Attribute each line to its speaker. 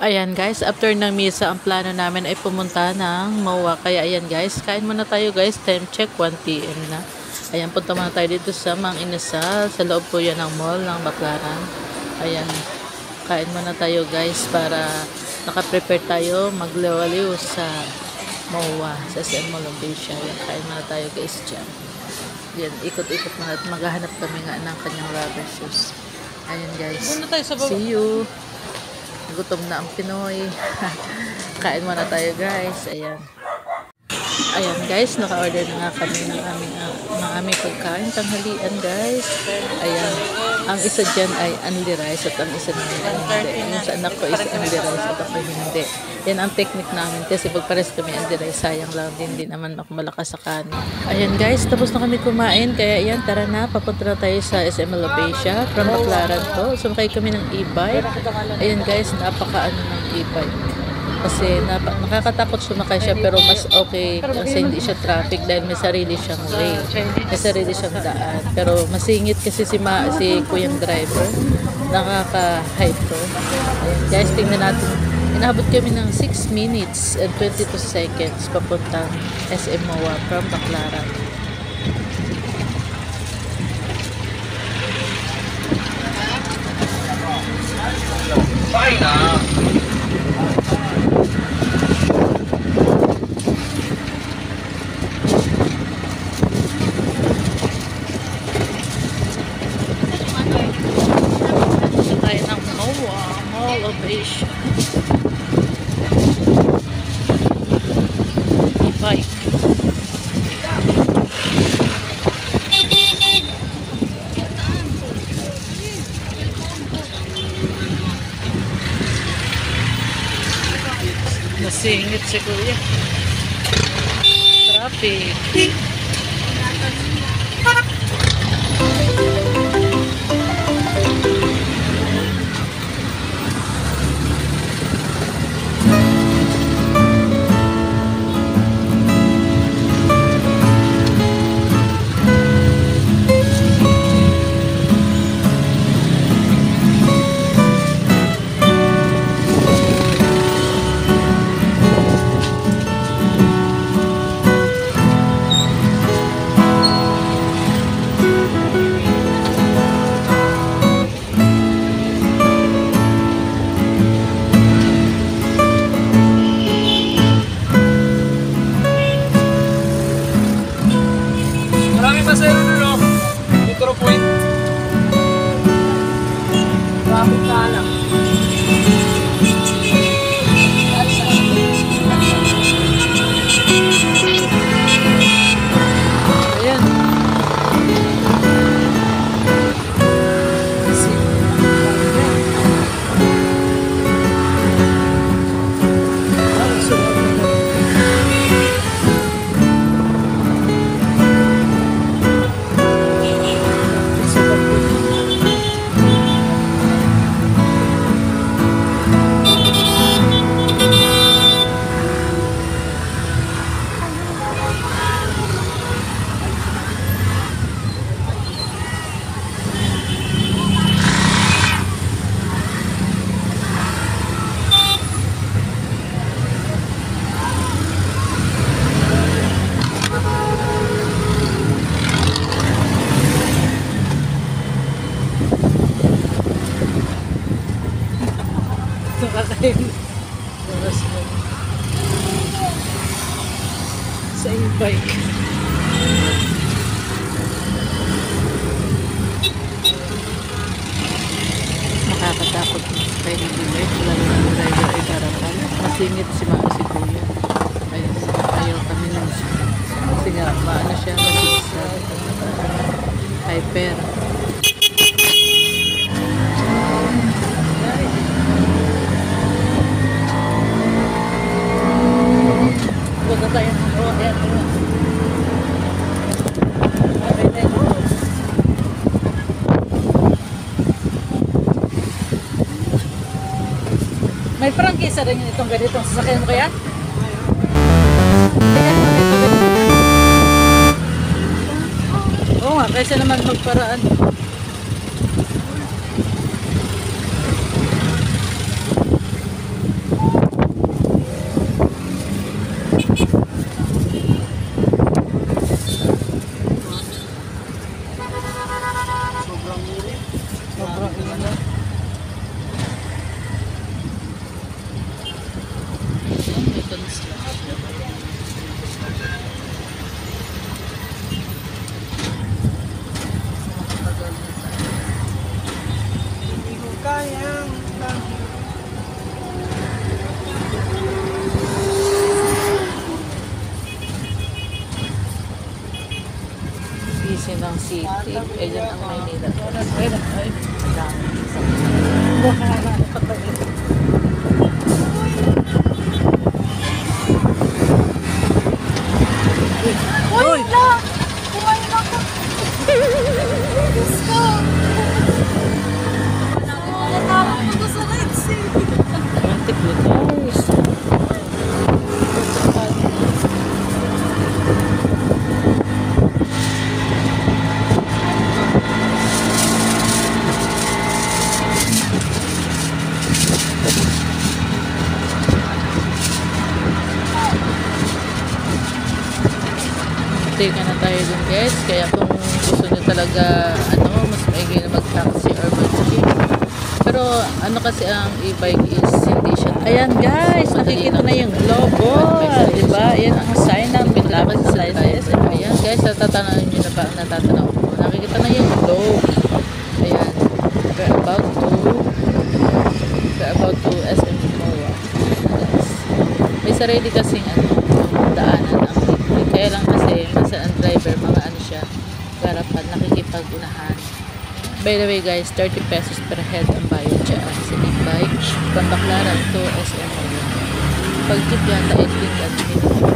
Speaker 1: Ayan guys, after ng misa, ang plano namin ay pumunta ng MOA. Kaya ayan guys, kain muna tayo guys. Time check, 1 PM na. Ayan, punta muna tayo dito sa Mang Inasal. Sa loob po yan ng mall ng Baclaran. Ayan, kain muna tayo guys para nakaprepare tayo maglawaliw sa MOA, sa SM Mall of Asia. Ayan, kain muna tayo guys dyan. Ayan, ikot-ikot muna at maghahanap kami nga ng kanyang rubber shoes. Ayan guys, see you. Gutom na ang Pinoy. Kain muna tayo guys. Ayan. Ayan guys, naka-order na nga kami ng aming pagkain tanghalian guys. Ayan. Ang isa dyan ay only rice at ang isa naman ay hindi. Yung sa anak ko is only rice at ako hindi. Yan ang technique namin kasi pag pares kami only rice, sayang lang din naman ako malakas sa kanin. Ayan guys, tapos na kami kumain. Kaya ayan, tara na. Papunta na tayo sa SM Mall of Asia. From Baclaran to. Sumakay kami ng e-bike. Ayan guys, napaka-ano ng e-bike. Kasi nakakatakot sumakay siya pero mas okay kasi hindi siya traffic dahil may sarili siyang way. May sarili siyang daan. Pero masingit kasi si kuyang driver. Nakaka-hyper. Ayan guys, tingnan natin. Inabot kami ng 6 minutes and 22 seconds papuntang SM MOA from Baclaran. Bye na! Mall of Asia. E-bike. Nasingit si Kuya. Traffic. Sa e-bike. Nakakatakot kay e-bike. Lalo na ang driver ay karapan. Masingit si Kuya. Ayaw kami nang kasi nga maano siya masisag. Hyper.
Speaker 2: May prangkisa rin itong ganitong sasakyan mo kaya?
Speaker 1: Oo nga, kaysa naman magparaan. Pangasinan City. Ayan ang Maynila.
Speaker 2: Ay,
Speaker 1: Ang dami.
Speaker 2: Uy! Kumain na ka! Diyos ko! Natakot ko sa lights eh.
Speaker 1: Muntik mo guys. Take na tayo dun guys. Kaya kung gusto nyo talaga mas maigi na mag-taxi or mag-jeep. Pero ano kasi ang e-bike is hindi siya. Ayan guys, nakikita na yung logo. Diba? Ayan ang sign ng malapit sa license. Ayan guys, natatanaw nyo na ba ang natatanaw ko? Nakikita na yung logo. Ayan. We're about to SM MOA. May sarili kasing daanan ang libre. Kaya lang kasi minsan ang driver, mga siya, garapan, nakikipag-unahan. By the way guys, 30 pesos per head ang bayad dyan sa e-bike from Baclaran to SM MOA. Pag jeep yata, 18 at minimum.